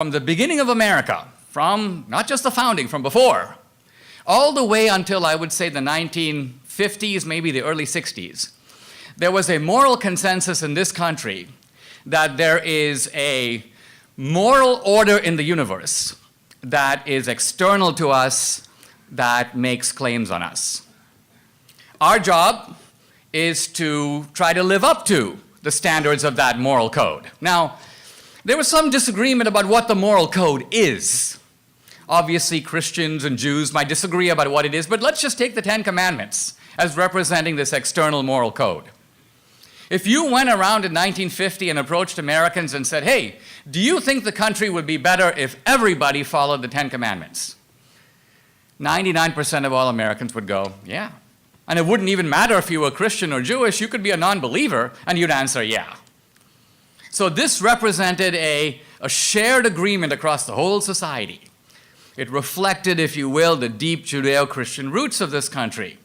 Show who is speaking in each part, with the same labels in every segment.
Speaker 1: From the beginning of America, from not just the founding, from before, all the way until I would say the 1950s, maybe the early 60s, there was a moral consensus in this country that there is a moral order in the universe that is external to us, that makes claims on us. Our job is to try to live up to the standards of that moral code. Now, there was some disagreement about what the moral code is. Obviously, Christians and Jews might disagree about what it is, but let's just take the Ten Commandments as representing this external moral code. If you went around in 1950 and approached Americans and said, hey, do you think the country would be better if everybody followed the Ten Commandments? 99% of all Americans would go, yeah. And it wouldn't even matter if you were Christian or Jewish, you could be a non-believer, and you'd answer, yeah. So this represented a shared agreement across the whole society. It reflected, if you will, the deep Judeo-Christian roots of this country.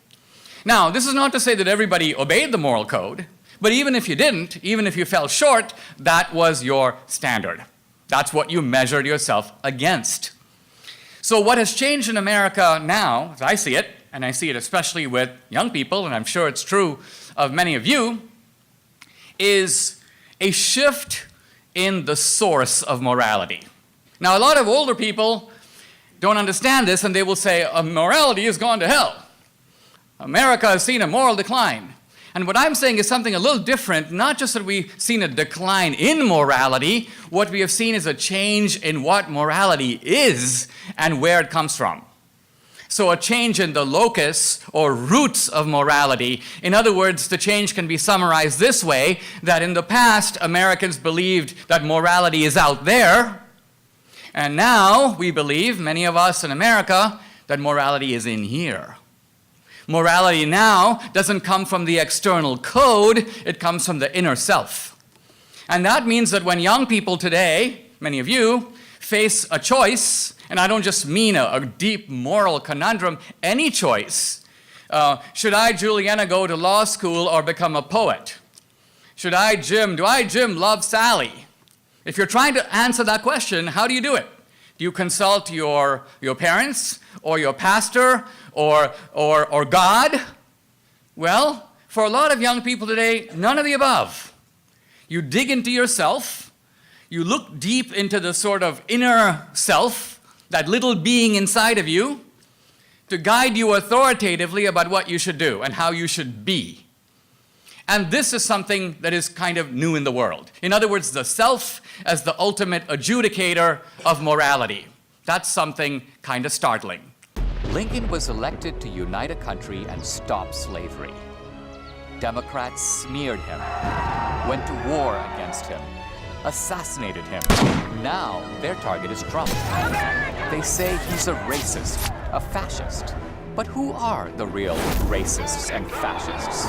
Speaker 1: Now, this is not to say that everybody obeyed the moral code, but even if you didn't, even if you fell short, that was your standard. That's what you measured yourself against. So what has changed in America now, as I see it, and I see it especially with young people, and I'm sure it's true of many of you, is a shift in the source of morality. Now, a lot of older people don't understand this, and they will say, morality has gone to hell. America has seen a moral decline. And what I'm saying is something a little different, not just that we've seen a decline in morality, what we have seen is a change in what morality is and where it comes from. So a change in the locus or roots of morality. In other words, the change can be summarized this way, that in the past, Americans believed that morality is out there, and now we believe, many of us in America, that morality is in here. Morality now doesn't come from the external code, it comes from the inner self. And that means that when young people today, many of you, face a choice, and I don't just mean a deep moral conundrum, any choice. Should I, Juliana, go to law school or become a poet? Do I, Jim, love Sally? If you're trying to answer that question, how do you do it? Do you consult your parents or your pastor or God? Well, for a lot of young people today, none of the above. You dig into yourself, you look deep into the sort of inner self, that little being inside of you, to guide you authoritatively about what you should do and how you should be. And this is something that is kind of new in the world. In other words, the self as the ultimate adjudicator of morality. That's something kind of startling.
Speaker 2: Lincoln was elected to unite a country and stop slavery. Democrats smeared him, went to war against him, assassinated him. Now their target is Trump. They say he's a racist, a fascist. But who are the real racists and fascists?